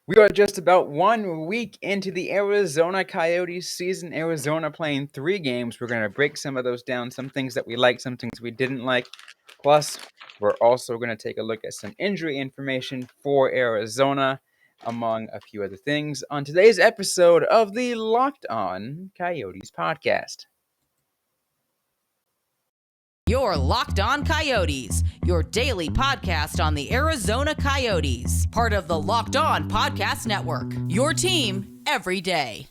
We are just about 1 week into the Arizona Coyotes season. Arizona playing 3 games. We're going to break some of those down, some things that we like, some things we didn't like. Plus, we're also going to take a look at some injury information for Arizona, among a few other things, on today's episode of the Locked On Coyotes podcast. Your Locked On Coyotes, your daily podcast on the Arizona Coyotes, part of the Locked On Podcast Network. Your team every day.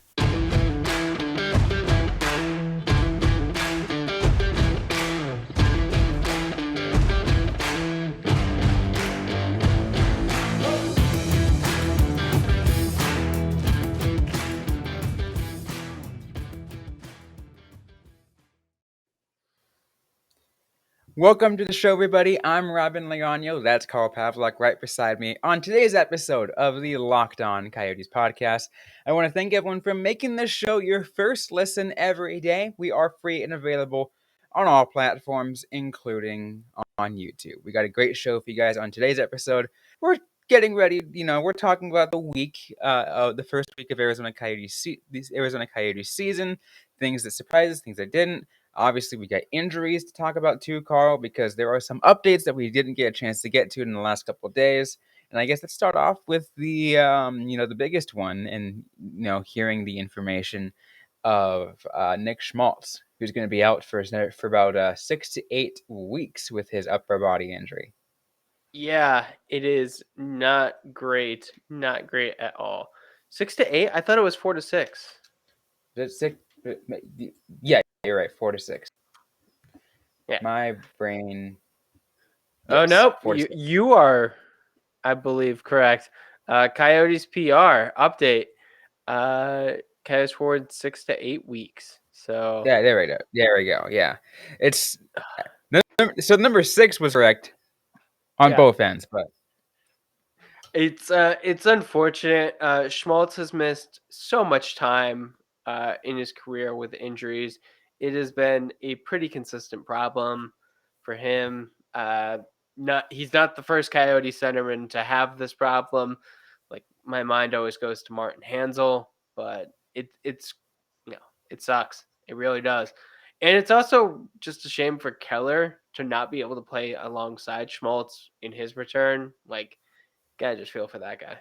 Welcome to the show, everybody. I'm Robyn Leonio. That's Carl Pavlak right beside me. On today's episode of the Locked On Coyotes podcast, I want to thank everyone for making this show your first listen every day. We are free and available on all platforms, including on YouTube. We got a great show for you guys on today's episode. We're getting ready. We're talking about the first week of Arizona Coyotes season, things that surprised us, things that didn't. Obviously, we got injuries to talk about too, Carl, because there are some updates that we didn't get a chance to get to in the last couple of days. And I guess let's start off with the biggest one, and hearing the information of Nick Schmaltz, who's going to be out for about 6 to 8 weeks with his upper body injury. Yeah, it is not great at all. 6 to 8. I thought it was 4 to 6. Is it 6? Yeah, you're right. 4 to 6. Yeah. My brain. Oh Yes, no, 4 to 6. you are, I believe, correct. Coyotes PR update. Coyotes forward 6 to 8 weeks. So Yeah, there we go. There we go. Yeah, it's so number 6 was correct on both ends, but it's unfortunate. Schmaltz has missed so much time in his career with injuries. It has been a pretty consistent problem for him. He's not the first Coyote centerman to have this problem. Like, my mind always goes to Martin Hansel, but it's it sucks. It really does. And it's also just a shame for Keller to not be able to play alongside Schmaltz in his return. Like, gotta just feel for that guy.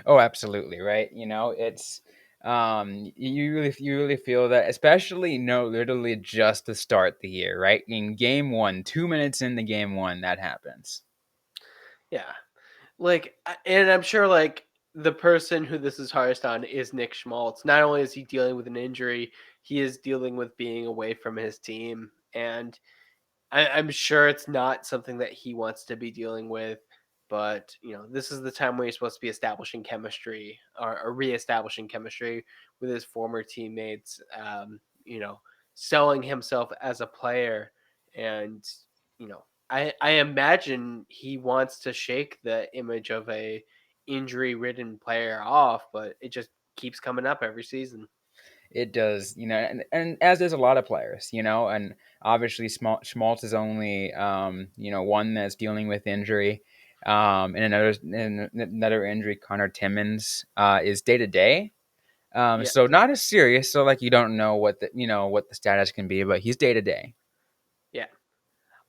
oh, absolutely, right? It's you really feel that, especially literally just to start the year, right? In game 1, 2 minutes into game 1, that happens. Yeah. And I'm sure, the person who this is hardest on is Nick Schmaltz. Not only is he dealing with an injury, he is dealing with being away from his team. And I'm sure it's not something that he wants to be dealing with. But, this is the time where he's supposed to be establishing chemistry or reestablishing chemistry with his former teammates, selling himself as a player. And, I imagine he wants to shake the image of a injury-ridden player off, but it just keeps coming up every season. It does, and as there's a lot of players, and obviously Schmaltz is only, one that's dealing with injury. And another injury, Connor Timmons, is day to day. So not as serious. So you don't know what the status can be, but he's day to day. Yeah.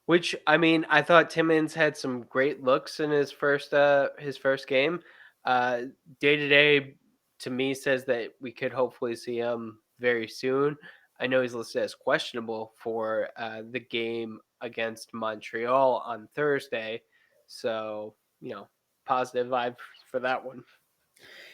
Which, I mean, I thought Timmons had some great looks in his first game. Day to day, to me, says that we could hopefully see him very soon. I know he's listed as questionable for the game against Montreal on Thursday, so positive vibe for that one.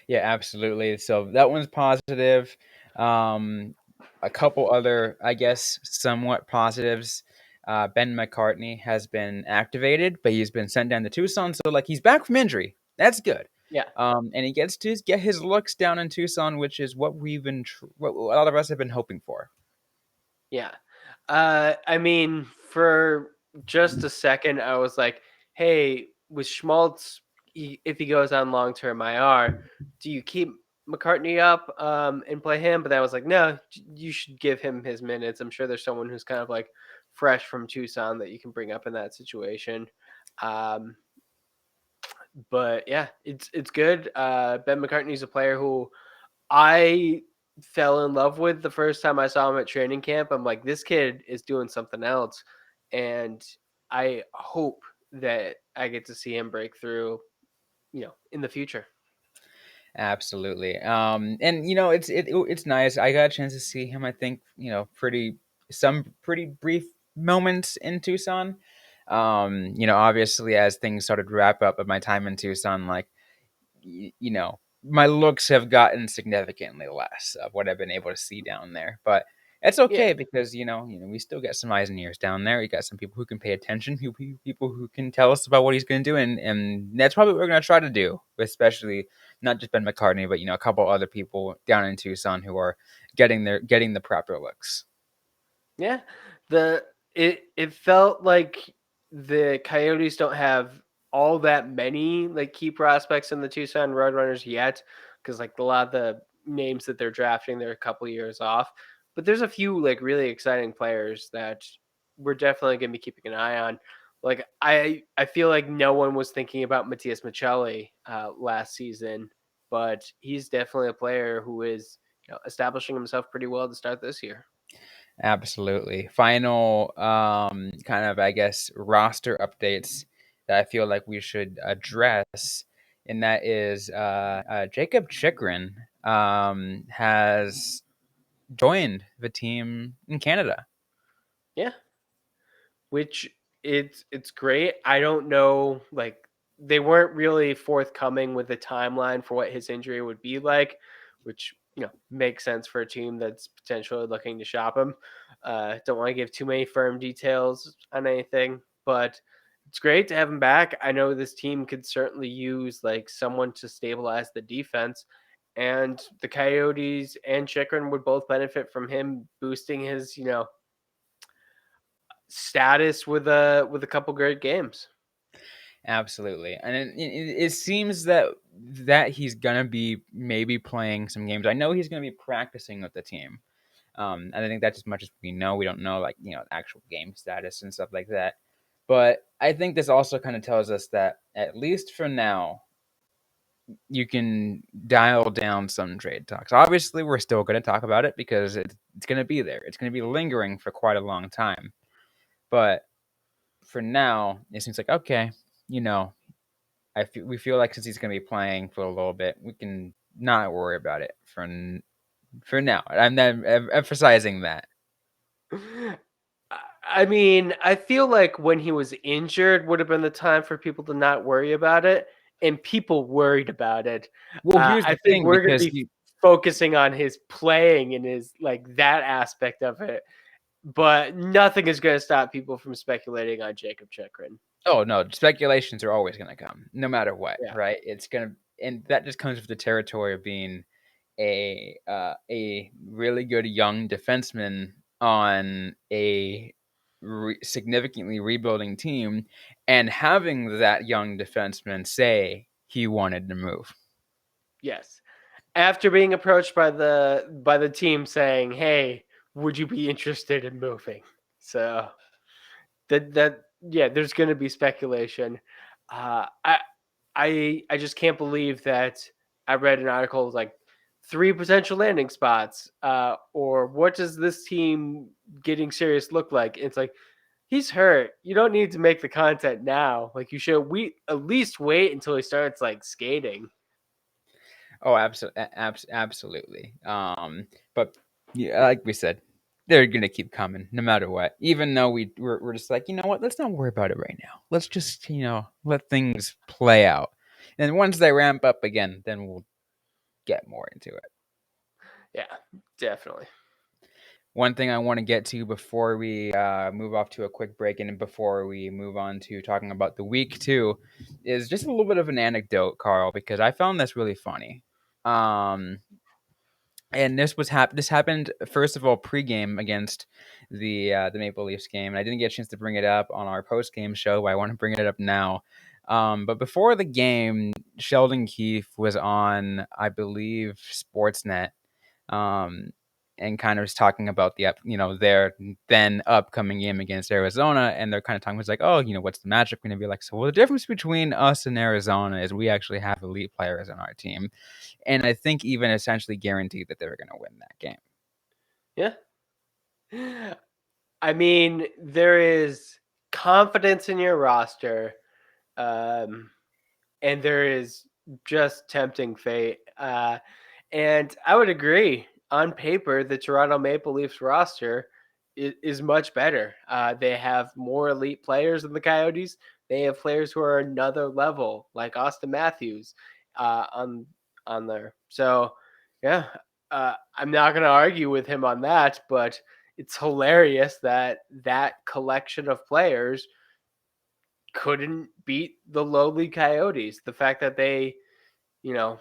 Yeah, absolutely. So that one's positive. A couple other, I guess, somewhat positives. Ben Mccartney has been activated, but he's been sent down to Tucson. So he's back from injury. That's good. Yeah. And he gets to get his looks down in Tucson, which is what what a lot of us have been hoping for. Yeah. I mean, for just a second, I was like, hey, with Schmaltz, if he goes on long-term IR, do you keep McCartney up and play him? But I was like, no, you should give him his minutes. I'm sure there's someone who's kind of fresh from Tucson that you can bring up in that situation. But yeah, it's good. Ben McCartney's a player who I fell in love with the first time I saw him at training camp. I'm like, this kid is doing something else, and I hope that I get to see him break through, in the future. Absolutely. And it's nice. I got a chance to see him. I think some pretty brief moments in Tucson. Obviously as things started to wrap up of my time in Tucson, like my looks have gotten significantly less of what I've been able to see down there. But it's Yeah, okay because we still got some eyes and ears down there. We got some people who can pay attention, people who can tell us about what he's going to do, and that's probably what we're going to try to do. Especially not just Ben McCartney, but a couple other people down in Tucson who are getting the proper looks. yeah. It felt like the Coyotes don't have all that many like key prospects in the Tucson Roadrunners yet, because like a lot of the names that they're drafting, they're a couple years off. But there's a few like really exciting players that we're definitely going to be keeping an eye on. Like I feel like no one was thinking about Matthias Michelli last season, but he's definitely a player who is establishing himself pretty well to start this year. Absolutely. Final kind of, I guess, roster updates that I feel like we should address, and that is Jacob Chikrin has joined the team in Canada. Yeah, which it's great. I don't know, like they weren't really forthcoming with the timeline for what his injury would be like, which makes sense for a team that's potentially looking to shop him. Don't want to give too many firm details on anything, but it's great to have him back. I know this team could certainly use like someone to stabilize the defense. And the Coyotes and Chikrin would both benefit from him boosting his, status with a couple great games. Absolutely, and it seems that he's gonna be maybe playing some games. I know he's gonna be practicing with the team. And I think that's as much as we know. We don't know actual game status and stuff like that. But I think this also kind of tells us that at least for now, you can dial down some trade talks. Obviously, we're still going to talk about it because it's going to be there. It's going to be lingering for quite a long time. But for now, it seems like okay, you know, we feel like since he's going to be playing for a little bit, we can not worry about it for now. I'm emphasizing that. I mean, I feel like when he was injured would have been the time for people to not worry about it, and people worried about it. Well, here's I the think thing we're going to because be focusing on his playing and his like that aspect of it, but nothing is going to stop people from speculating on Jacob Chikrin. oh no, speculations are always going to come, no matter what, Yeah. right? It's gonna, and that just comes with the territory of being a really good young defenseman on a significantly rebuilding team, and having that young defenseman say he wanted to move. Yes. After being approached by the team saying, "Hey, would you be interested in moving?" So that yeah, there's going to be speculation. Uh, I I just can't believe that I read an article like three potential landing spots, or what does this team getting serious look like? It's like he's hurt. You don't need to make the content now. Like you should we at least wait until he starts like skating. Oh, absolutely. But yeah, like we said, they're gonna keep coming no matter what. Even though we're just like, you know what? Let's not worry about it right now. Let's just let things play out. And once they ramp up again, then we'll get more into it. Yeah, definitely. One thing I want to get to before we move off to a quick break and before we move on to talking about the week too, is just a little bit of an anecdote, Carl, because I found this really funny. Um, and this happened first of all pregame against the Maple Leafs game, and I didn't get a chance to bring it up on our post game show, but I want to bring it up now. But before the game, Sheldon Keefe was on, I believe, Sportsnet, um, and kind of was talking about their then upcoming game against Arizona, and they're kind of talking about like, oh, what's the matchup going to be like? So, well, the difference between us and Arizona is we actually have elite players on our team, and I think even essentially guaranteed that they were going to win that game. Yeah. I mean, there is confidence in your roster, and there is just tempting fate. And I would agree. On paper, the Toronto Maple Leafs roster is much better. They have more elite players than the Coyotes. They have players who are another level, like Austin Matthews, on there. So, yeah, I'm not going to argue with him on that, but it's hilarious that that collection of players couldn't beat the lowly Coyotes. The fact that they, you know,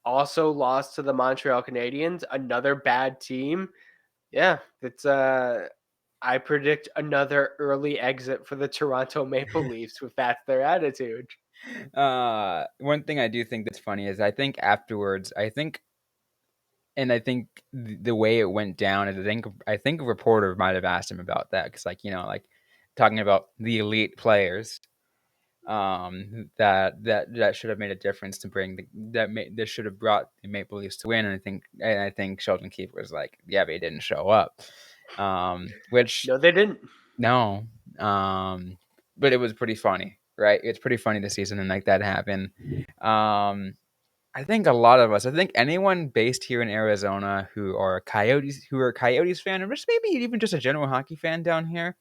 also lost to the Montreal Canadiens, another bad team. Yeah, it's I predict another early exit for the Toronto Maple Leafs if that's their attitude. One thing I do think that's funny is I think afterwards, and I think the way it went down is I think a reporter might have asked him about that because like talking about the elite players, that should have made a difference to bring this should have brought the Maple Leafs to win, and I think Sheldon Keefe was like, yeah, but he didn't show up, which No, they didn't. no, but it was pretty funny, right? It's pretty funny this season and like that happened. I think a lot of us, I think anyone based here in Arizona who are Coyotes fan, or just maybe even just a general hockey fan down here,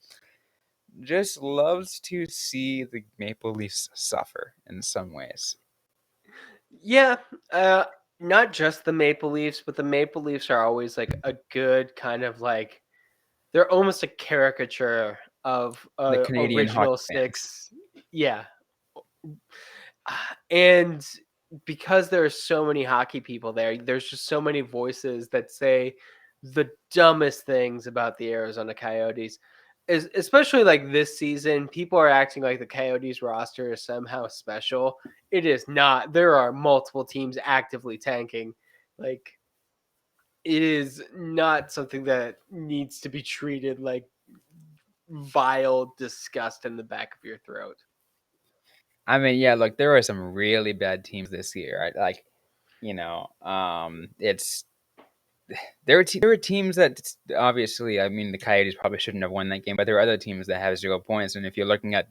just loves to see the Maple Leafs suffer in some ways. Yeah, not just the Maple Leafs, but the Maple Leafs are always like a good kind of like they're almost a caricature of The Canadian original hockey fans. six. Yeah, and because there are so many hockey people there, there's just so many voices that say the dumbest things about the Arizona Coyotes. Especially like this season, people are acting like the Coyotes roster is somehow special. It is not. There are multiple teams actively tanking. Like it is not something that needs to be treated like vile disgust in the back of your throat. I mean, yeah, look, there are some really bad teams this year. Like, it's there are teams that obviously, I mean, the Coyotes probably shouldn't have won that game, but there are other teams that have 0 points. And if you're looking at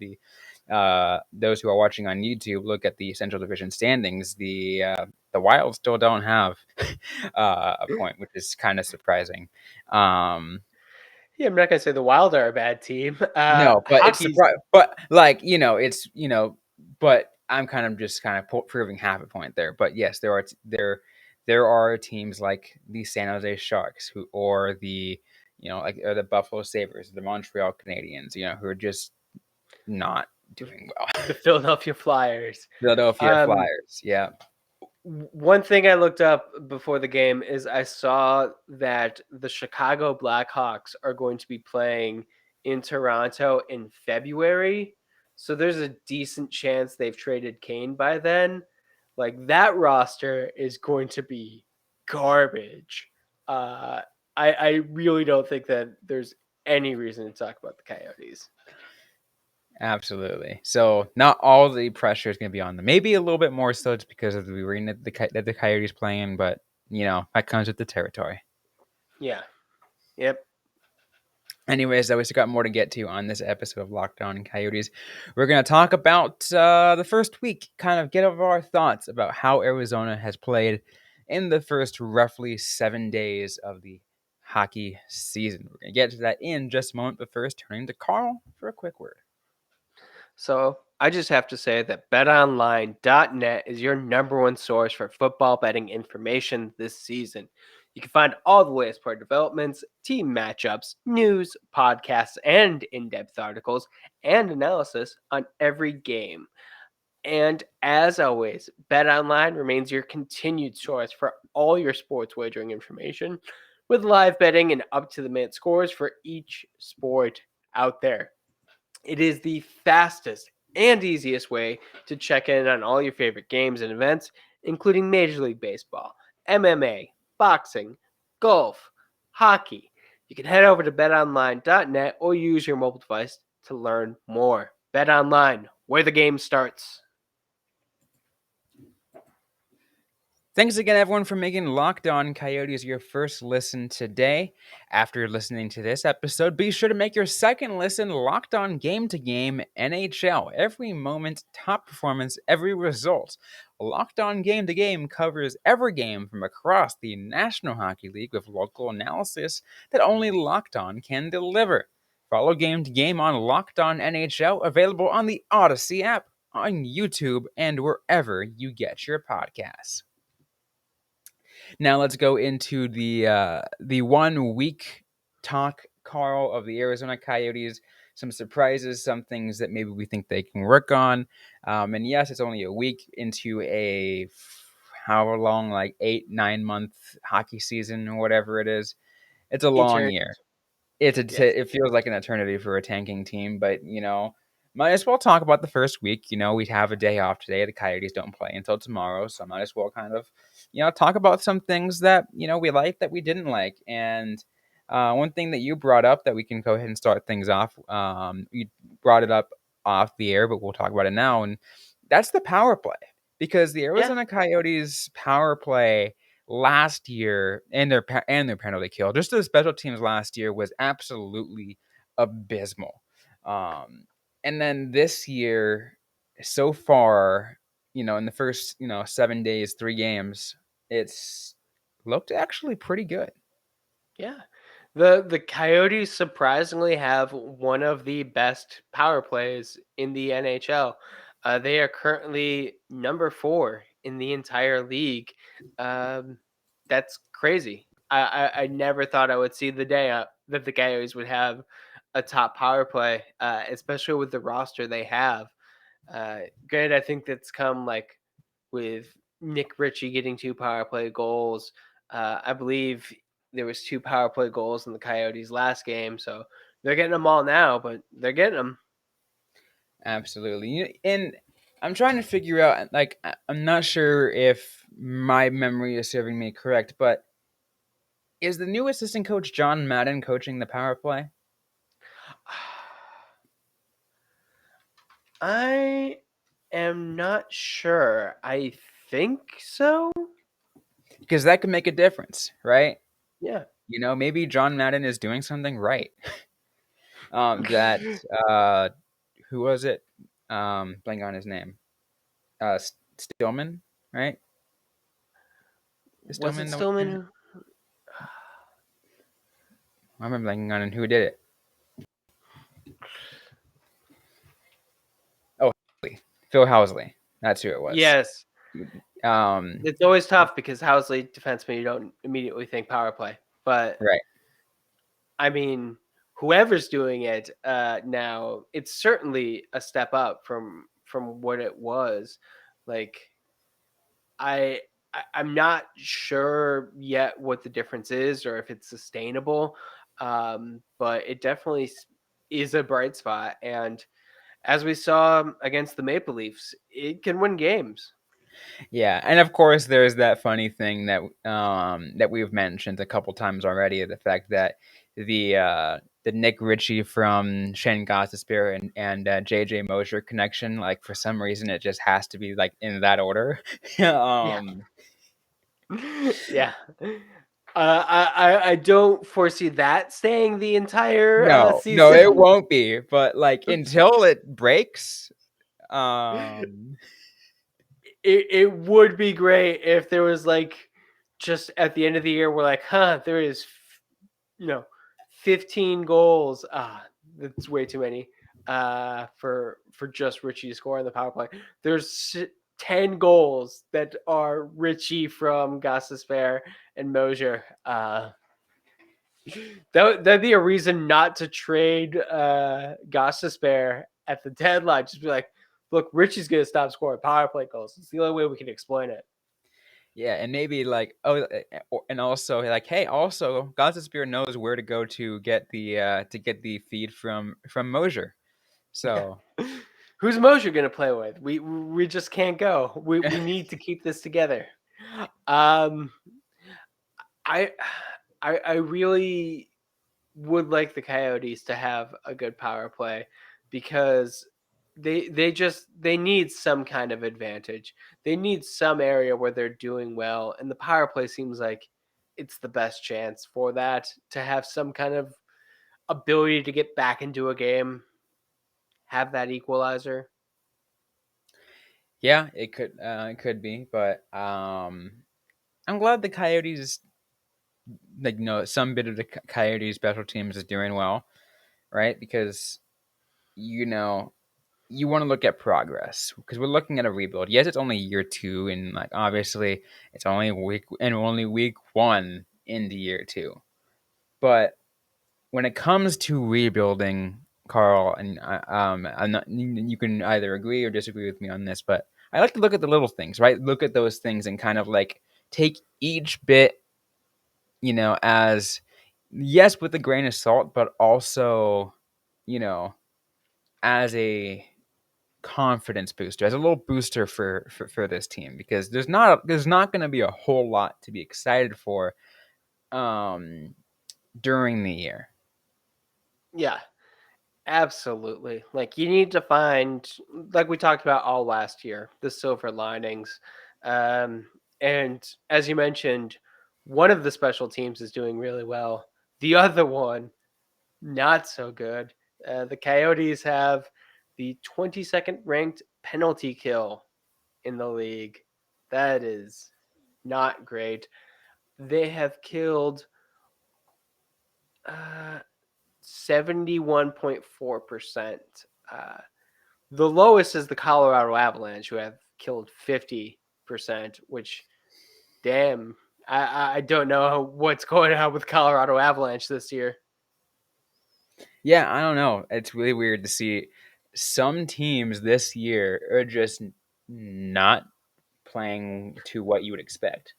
those who are watching on YouTube, look at the Central Division standings. The Wild still don't have a point, which is kind of surprising. Um, Yeah, I'm not gonna say the Wild are a bad team. no, but it's Hockey's surprising. But like but I'm just proving half a point there. But yes, there are teams like the San Jose Sharks or or the Buffalo Sabres, the Montreal Canadiens, who are just not doing well. the Philadelphia Flyers. Philadelphia Um, Flyers, yeah. One thing I looked up before the game is I saw that the Chicago Blackhawks are going to be playing in Toronto in February. So there's a decent chance they've traded Kane by then. Like that roster is going to be garbage. Uh, I really don't think that there's any reason to talk about the Coyotes. Absolutely. So not all the pressure is going to be on them. Maybe a little bit more so just because of the arena that the Coyotes play in, but that comes with the territory. Yeah. Yep. Anyways, though, we still got more to get to on this episode of Locked On Coyotes. We're going to talk about the first week, kind of get over our thoughts about how Arizona has played in the first roughly 7 days of the hockey season. We're going to get to that in just a moment, but first, turning to Carl for a quick word. So I just have to say that betonline.net is your number one source for football betting information this season. You can find all the latest player developments, team matchups, news, podcasts, and in depth articles and analysis on every game. And as always, BetOnline remains your continued source for all your sports wagering information with live betting and up to the minute scores for each sport out there. It is the fastest and easiest way to check in on all your favorite games and events, including Major League Baseball, MMA, boxing, golf, hockey. You can head over to betonline.net or use your mobile device to learn more. BetOnline, where the game starts. Thanks again, everyone, for making Locked On Coyotes your first listen today. After listening to this episode, be sure to make your second listen Locked On Game to Game NHL. Every moment, top performance, every result. Locked On Game to Game covers every game from across the National Hockey League with local analysis that only Locked On can deliver. Follow Game to Game on Locked On NHL, available on the Audacy app, on YouTube, and wherever you get your podcasts. Now let's go into the 1 week talk, Carl, of the Arizona Coyotes. Some surprises, some things that maybe we think they can work on. And yes, it's only a week into a how long, like 8-9 month hockey season or whatever it is. It's a long Eternity. year. Yes. It feels like an eternity for a tanking team, but might as well talk about the first week. We have a day off today. The Coyotes don't play until tomorrow, so might as well kind of talk about some things that we like, that we didn't like. And one thing that you brought up that we can go ahead and start things off. You brought it up off the air, but we'll talk about it now, and that's the power play, because the Yeah. Arizona Coyotes power play last year, and their penalty kill, just the special teams last year, was absolutely abysmal. And then this year, so far, in the first 7 days, 3 games, it's looked actually pretty good. Yeah. The Coyotes surprisingly have one of the best power plays in the NHL. They are currently number 4 in the entire league. Um, that's crazy. I never thought I would see the day that the Coyotes would have a top power play, especially with the roster they have. Granted, I think that's come like with Nick Ritchie getting 2 power play goals. I believe there was 2 power play goals in the Coyotes last game, so they're getting them all now, but they're getting them. Absolutely. And I'm trying to figure out, like, I'm not sure if my memory is serving me correct, but is the new assistant coach John Madden coaching the power play? I am not sure. I think so. Because that could make a difference, right? Yeah. Maybe John Madden is doing something right. That who was it? Blank on his name. Stillman, right? Is Was it Stillman the Stillman one? who? I remember blanking on who did it. Oh, Phil Housley. That's who it was. Yes. Um, It's always tough because Housley defenseman, you don't immediately think power play, but right. I mean, whoever's doing it now, it's certainly a step up from what it was. Like I'm not sure yet what the difference is or if it's sustainable, but it definitely is a bright spot. And as we saw against the Maple Leafs, it can win games. Yeah, and of course, there's that funny thing that we've mentioned a couple times already, the fact that the Nick Ritchie from Shane Gostisbehere and JJ Mosier connection, like, for some reason, it just has to be like in that order. Yeah. um, Yeah. I don't foresee that staying the entire no, season. it won't be. But like until it breaks, um, It would be great if there was like just at the end of the year we're like, there is 15 goals. That's way too many for just Richie to score on the power play. There's 10 goals that are Richie from Gostisbehere and Mosier. That'd be a reason not to trade Gostisbehere at the deadline. Just be like, look, Richie's gonna stop scoring power play goals. It's the only way we can explain it. yeah, and maybe like and also like, hey, also Gostisbehere knows where to go to get the feed from Mosier. Yeah. So Who's Mosier gonna play with? We just can't go. We need to keep this together. Um, I I really would like the Coyotes to have a good power play because they need some kind of advantage. They need some area where they're doing well, and the power play seems like it's the best chance for that to have some kind of ability to get back into a game, have that equalizer. Yeah, it could be, but I'm glad the Coyotes, like, some bit of the Coyotes special teams is doing well, right? Because you know you want to look at progress because we're looking at a rebuild. Yes, it's only year two, and like obviously it's only week one into year two. But when it comes to rebuilding, Carl, and I'm not. You can either agree or disagree with me on this, but I like to look at the little things, right? Look at those things and kind of like take each bit, as yes, with a grain of salt, but also, you know, as a confidence booster, as a little booster for this team, because there's not going to be a whole lot to be excited for um during the year. Yeah, absolutely. Like you need to find, like we talked about all last year, the silver linings. Um, and as you mentioned, one of the special teams is doing really well. The other one, not so good. The Coyotes have the 22nd ranked penalty kill in the league. That is not great. They have killed uh, 71.4%. Uh, the lowest is the Colorado Avalanche, who have killed 50%, which, damn, I don't know what's going on with Colorado Avalanche this year. Yeah, I don't know. It's really weird to see some teams this year are just not playing to what you would expect.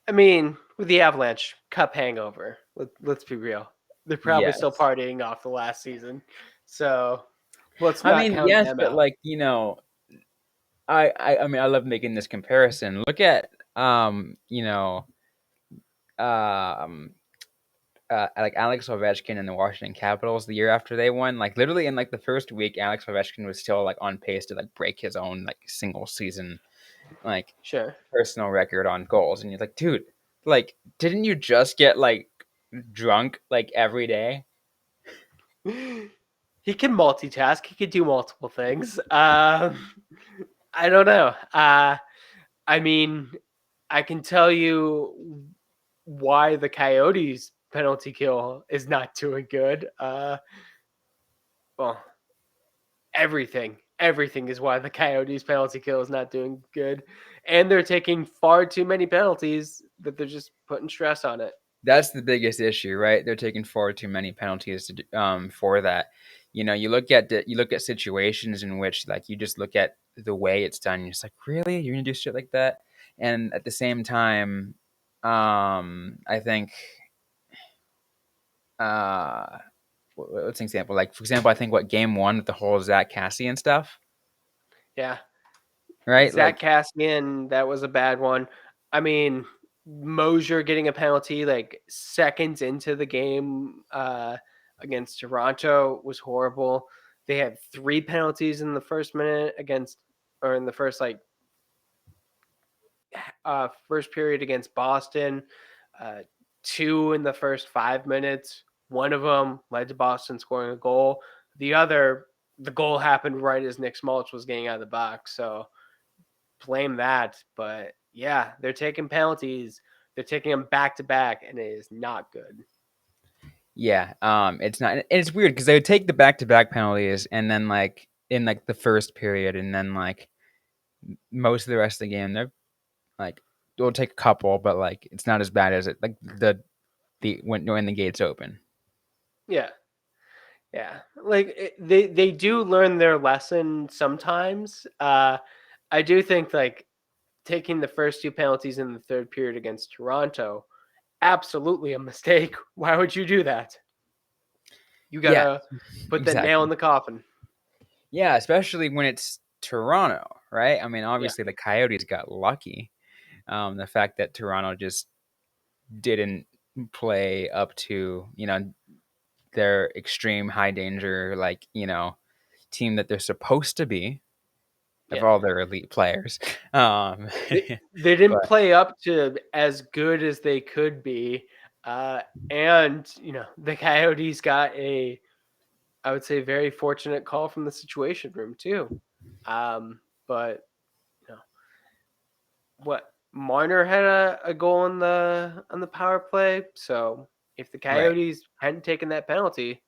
I mean, with the Avalanche Cup hangover, let's be real. They're probably still Yes. partying off the last season. So let's I not mean, count yes, them but out. like, I mean, I love making this comparison. Look at um like Alex Ovechkin and the Washington Capitals the year after they won. Like literally in like the first week, Alex Ovechkin was still like on pace to like break his own like single season like Sure. personal record on goals. And you're like, dude, like, didn't you just get like drunk like every day? He can multitask. He can do multiple things. I don't know. I mean, I can tell you why the Coyotes penalty kill is not doing good. Well, everything is why the Coyotes penalty kill is not doing good, and they're taking far too many penalties that they're just putting stress on it. That's the biggest issue, right? They're taking far too many penalties for that. You look at situations in which like you just look at the way it's done. You're just like, really, you're gonna do shit like that? And at the same time, I think, uh, what's an example? Like for example, I think what game one with the whole Zach Cassian stuff, Yeah, right? Zach Like Cassian, that was a bad one. I mean, Mosier getting a penalty like seconds into the game against Toronto was horrible. They had 3 penalties in the first minute against, or in the first like first period against Boston. Uh, 2 in the first 5 minutes. One of them led to Boston scoring a goal. The goal happened right as Nick Smoltz was getting out of the box. So blame that. But yeah, they're taking penalties. They're taking them back to back, and it is not good. yeah, it's not. And it's weird because they would take the back to back penalties and then like in like the first period and then like most of the rest of the game they're like it'll take a couple, but like it's not as bad as it like the when the gates open. Yeah, yeah. Like they do learn their lesson sometimes. I do think like taking the first 2 penalties in the third period against Toronto, absolutely a mistake. Why would you do that? You Yeah, gotta put that nail in exactly. the coffin. Yeah, especially when it's Toronto, right? I mean, Yeah, obviously the Coyotes got lucky. The fact that Toronto just didn't play up to, their extreme high danger, team that they're supposed to be of Yeah. all their elite players. Um, They didn't but play up to as good as they could be. Uh, and, the Coyotes got I would say, very fortunate call from the Situation Room, too. But, you know, what Marner had a goal on the power play. So if the right. Coyotes hadn't taken that penalty,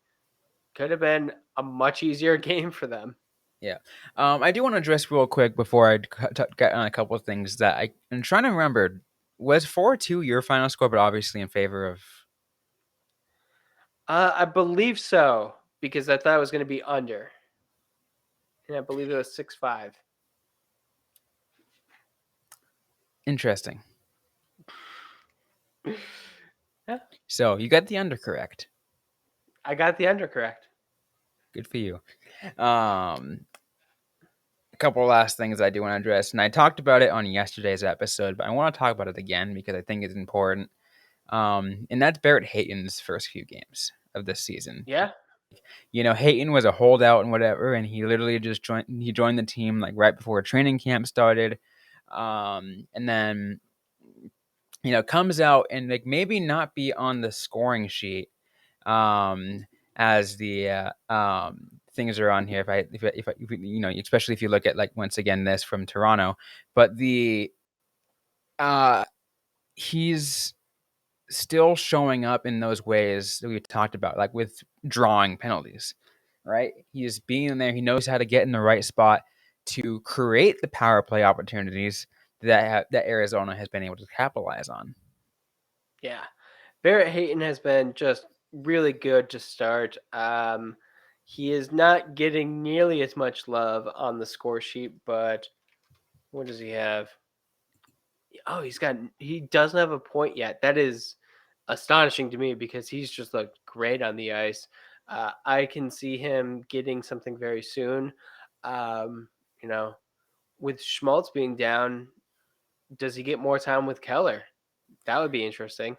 could have been a much easier game for them. Yeah. I do want to address real quick before I get on a couple of things that I'm trying to remember. Was 4-2 your final score, but obviously in favor of. I believe so, because I thought it was going to be under. And I believe it was 6-5. Interesting. Yeah, So you got the under correct. I got the under correct. Good for you. A couple of last things I do want to address, and I talked about it on yesterday's episode, but I want to talk about it again because I think it's important. And that's Barrett Hayton's first few games of this season. Yeah, Hayton was a holdout and whatever, and he literally just joined the team like right before training camp started. And then comes out and like maybe not be on the scoring sheet as the things are on here. Especially if you look at like once again this from Toronto, but the he's still showing up in those ways that we talked about, like with drawing penalties, right? He is being there. He knows how to get in the right spot to create the power play opportunities that Arizona has been able to capitalize on. yeah. Barrett Hayton has been just really good to start. He is not getting nearly as much love on the score sheet, but what does he have? Oh, he doesn't have a point yet. That is astonishing to me because he's just looked great on the ice. I can see him getting something very soon. Um, you know, with Schmaltz being down, does he get more time with Keller? That would be interesting.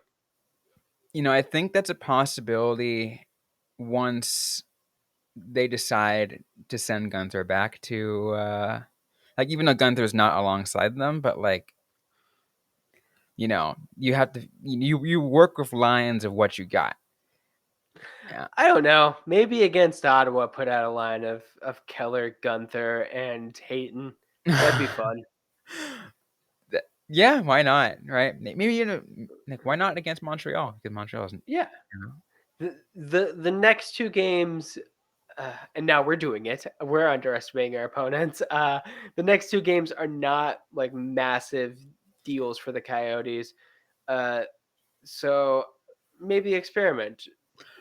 I think that's a possibility once they decide to send Gunther back to like, even though Gunther's not alongside them, but like, you have to you work with lines of what you got. Yeah. I don't know. Maybe against Ottawa, put out a line of Keller, Gunther, and Hayton. That'd be fun. Yeah, why not? Right? Maybe like, why not against Montreal? Because Montreal isn't. Yeah. You know. The next two games, and now we're doing it. We're underestimating our opponents. The next two games are not like massive deals for the Coyotes. Uh, so maybe experiment.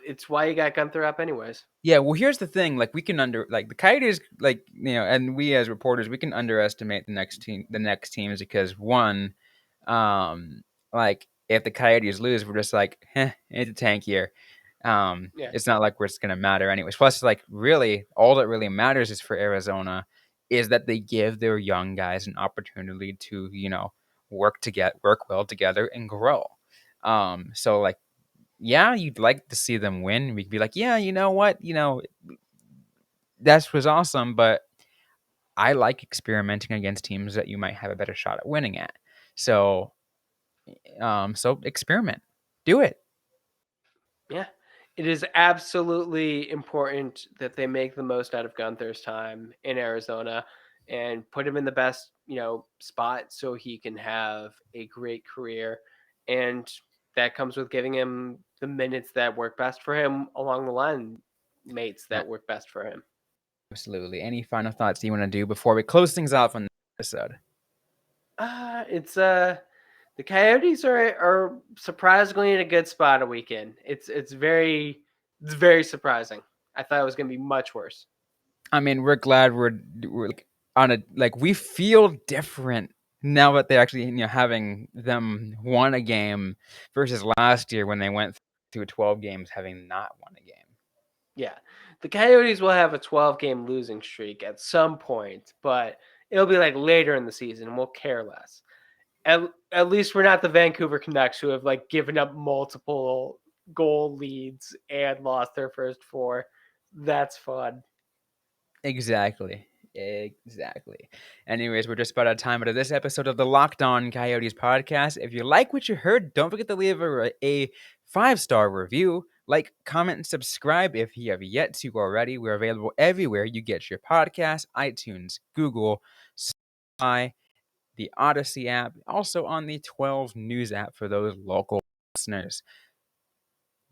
It's why you got Gunther up anyways. Yeah, well, here's the thing. Like, we can like the Coyotes, like, and we as reporters, we can underestimate the next teams because one, like, if the Coyotes lose, we're just like, it's a tank year. Yeah. It's not like we're just gonna matter anyways. Plus, like, really, all that really matters is for Arizona is that they give their young guys an opportunity to, work well together and grow. So like, yeah, you'd like to see them win. We'd be like, yeah, you know what, that was awesome, but I like experimenting against teams that you might have a better shot at winning at. So, so experiment, do it. Yeah. It is absolutely important that they make the most out of Gunther's time in Arizona and put him in the best, spot so he can have a great career. And that comes with giving him the minutes that work best for him along the line mates Yeah, that work best for him. absolutely. Any final thoughts you want to do before we close things off on this episode? It's the Coyotes are surprisingly in a good spot a weekend. It's very surprising. I thought it was going to be much worse. I mean, we're glad we're like on a, like, we feel different now that they're actually, having them won a game versus last year when they went through 12 games having not won a game. Yeah. The Coyotes will have a 12-game losing streak at some point, but it'll be like later in the season and we'll care less. At least we're not the Vancouver Canucks who have like given up multiple goal leads and lost their first 4. That's fun. Exactly. Anyways, we're just about out of time out of this episode of the Locked On Coyotes podcast. If you like what you heard, don't forget to leave a 5-star review. Like, comment, and subscribe if you have yet to already. We're available everywhere you get your podcast: iTunes, Google, Spotify, the Audacy app, also on the 12 News app for those local listeners.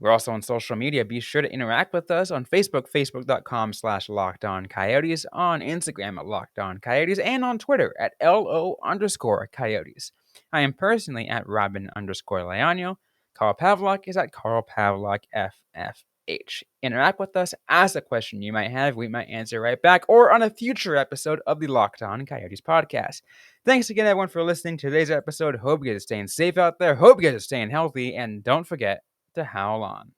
We're also on social media. Be sure to interact with us on Facebook, facebook.com/LockedOnCoyotes, on Instagram at LockedOnCoyotes, and on Twitter at LO_Coyotes. I am personally at Robyn_Leonio. Carl Pavlak is at Carl Pavlak FFH. Interact with us, ask a question you might have. We might answer right back, or on a future episode of the Locked On Coyotes podcast. Thanks again, everyone, for listening to today's episode. Hope you guys are staying safe out there. Hope you guys are staying healthy. And don't forget to howl on.